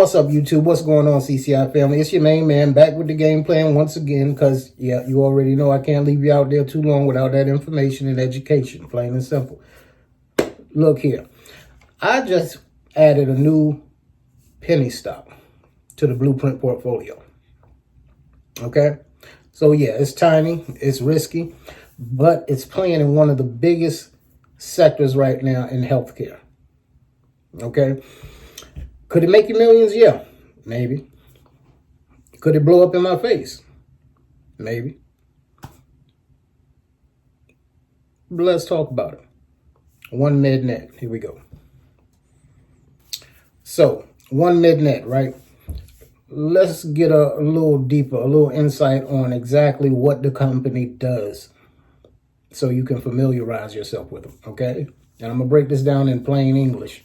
What's up, YouTube? What's going on, CCI family? It's your main man back with the game plan once again, because, yeah, you already know I can't leave you out there too long without that information and education, plain and simple. Look here. I just added a new penny stock to the Blueprint portfolio. Okay? So, yeah, it's tiny, it's risky, but it's playing in one of the biggest sectors right now in healthcare. Okay? Could it make you millions? Yeah, maybe. Could it blow up in my face? Maybe. But let's talk about it. OneMedNet, here we go. So, OneMedNet, right? Let's get a little deeper, a little insight on exactly what the company does so you can familiarize yourself with them, okay? And I'm going to break this down in plain English.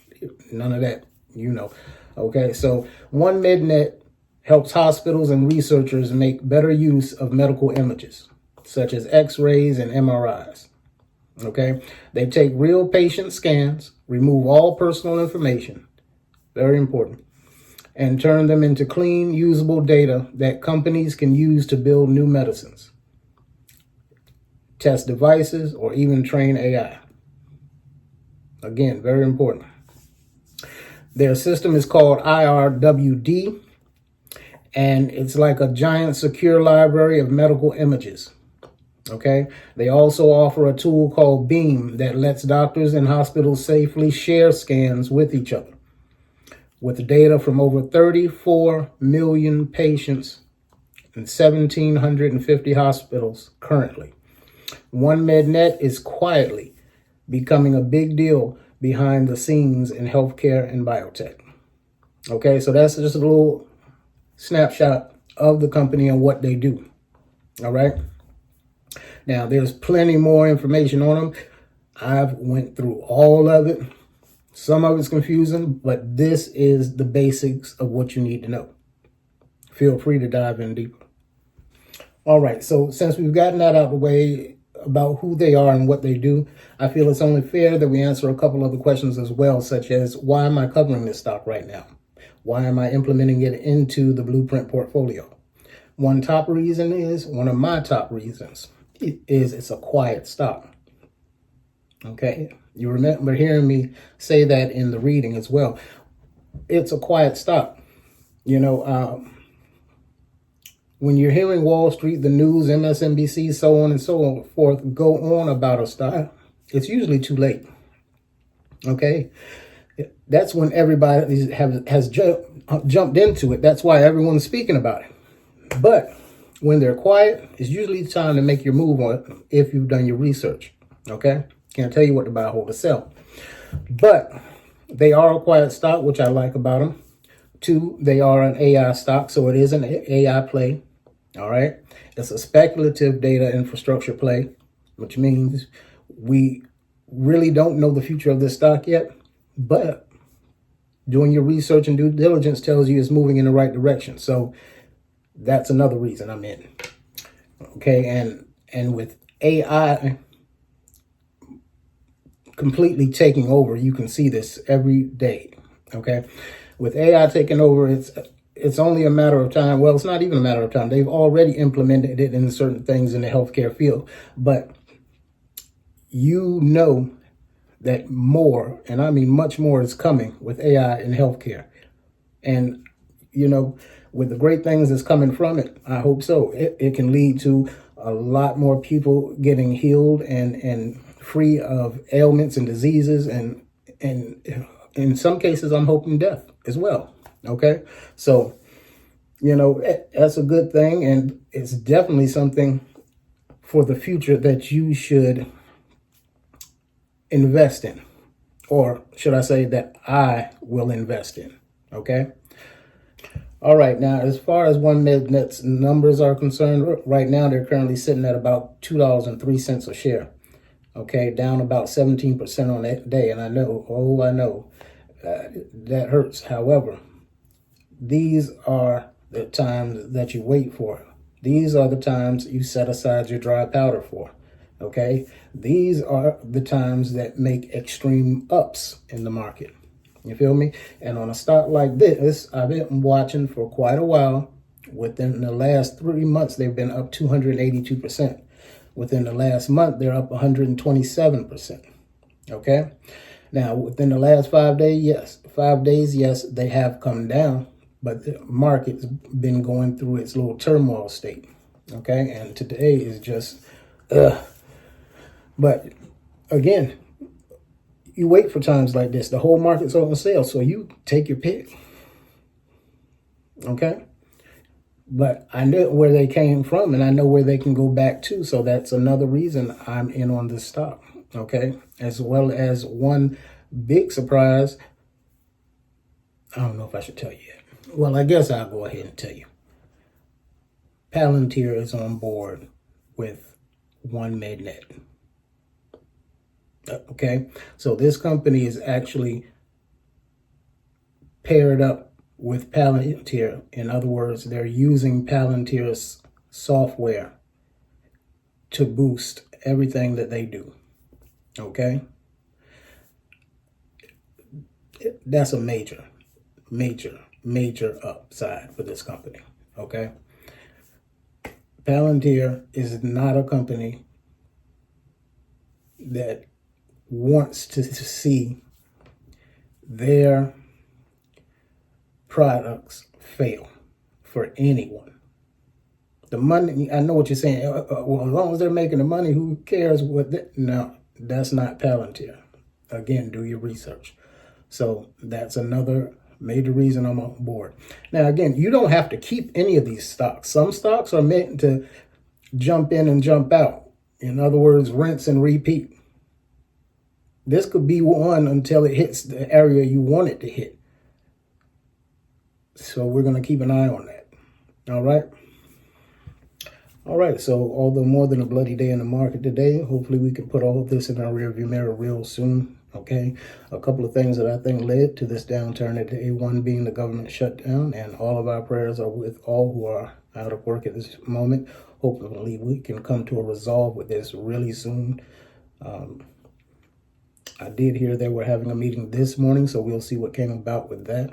None of that, you know. Okay, so OneMedNet helps hospitals and researchers make better use of medical images, such as X-rays and MRIs. Okay, they take real patient scans, remove all personal information, very important, and turn them into clean, usable data that companies can use to build new medicines, test devices, or even train AI. Again, very important. Their system is called iRWD, and it's like a giant secure library of medical images. Okay. They also offer a tool called Beam that lets doctors and hospitals safely share scans with each other, with data from over 34 million patients in 1,750 hospitals currently. OneMedNet is quietly becoming a big deal behind the scenes in healthcare and biotech. Okay, so that's just a little snapshot of the company and what they do. All right. Now, there's plenty more information on them. I've went through all of it. Some of it's confusing, but this is the basics of what you need to know. Feel free to dive in deeper. All right, so since we've gotten that out of the way about who they are and what they do, I feel it's only fair that we answer a couple other questions as well, such as, why am I covering this stock right now? Why am I implementing it into the Blueprint portfolio? One of my top reasons is it's a quiet stock. Okay, you remember hearing me say that in the reading as well. It's a quiet stock. You know, when you're hearing Wall Street, the news, MSNBC, so on and so forth, go on about a stock, it's usually too late. Okay? That's when everybody has jumped into it. That's why everyone's speaking about it. But when they're quiet, it's usually time to make your move on it if you've done your research. Okay? Can't tell you what to buy, hold, or sell. But they are a quiet stock, which I like about them. 2, they are an AI stock, so it is an AI play. All right. It's a speculative data infrastructure play, which means we really don't know the future of this stock yet, but doing your research and due diligence tells you it's moving in the right direction. So that's another reason I'm in. Okay. And with AI completely taking over, you can see this every day. Okay. With AI taking over, it's only a matter of time. Well, it's not even a matter of time. They've already implemented it in certain things in the healthcare field. But you know that more, and I mean much more, is coming with AI in healthcare. And, you know, with the great things that's coming from it, I hope so. It can lead to a lot more people getting healed and free of ailments and diseases. And in some cases, I'm hoping death as well. Okay, so, you know, that's a good thing, and it's definitely something for the future that you should invest in, or should I say that I will invest in. Okay. All right. Now, as far as OneMedNet's numbers are concerned, right now they're currently sitting at about $2.03 a share. Okay, down about 17% on that day, and I know, that hurts. However, these are the times that you wait for. These are the times you set aside your dry powder for. Okay? These are the times that make extreme ups in the market. You feel me? And on a stock like this, I've been watching for quite a while. Within the last 3 months, they've been up 282%. Within the last month, they're up 127%. Okay? Now, within the last 5 days, yes, they have come down, but the market's been going through its little turmoil state. Okay? And today is just, But again, you wait for times like this. The whole market's on sale, so you take your pick. Okay? But I know where they came from, and I know where they can go back to. So that's another reason I'm in on this stock. Okay? As well as one big surprise. I don't know if I should tell you yet. Well, I guess I'll go ahead and tell you. Palantir is on board with OneMedNet. Okay? So this company is actually paired up with Palantir. In other words, they're using Palantir's software to boost everything that they do. Okay? That's a major upside for this company. Okay? Palantir is not a company that wants to see their products fail for anyone. The money, I know what you're saying. Well, as long as they're making the money, who cares what no, that's not Palantir. Again, do your research. So that's another major reason I'm on board. Now, again, you don't have to keep any of these stocks. Some stocks are meant to jump in and jump out. In other words, rinse and repeat. This could be one until it hits the area you want it to hit. So we're going to keep an eye on that. All right. All right. So although more than a bloody day in the market today, hopefully we can put all of this in our rearview mirror real soon. Okay. A couple of things that I think led to this downturn at day one being the government shutdown, and all of our prayers are with all who are out of work at this moment. Hopefully we can come to a resolve with this really soon. I did hear they were having a meeting this morning, so we'll see what came about with that.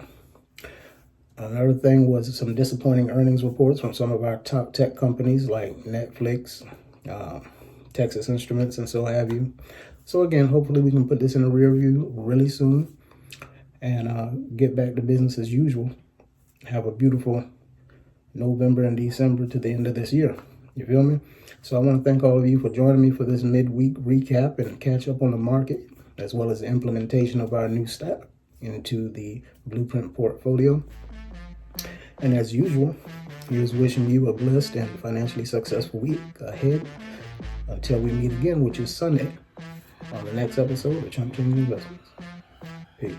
Another thing was some disappointing earnings reports from some of our top tech companies like Netflix, Texas Instruments, and so have you. So again, hopefully we can put this in the rear view really soon and get back to business as usual. Have a beautiful November and December to the end of this year. You feel me? So I want to thank all of you for joining me for this midweek recap and catch up on the market, as well as the implementation of our new stock into the Blueprint portfolio. And as usual, here's wishing you a blessed and financially successful week ahead until we meet again, which is Sunday, on the next episode of Chunk King Investments. Peace.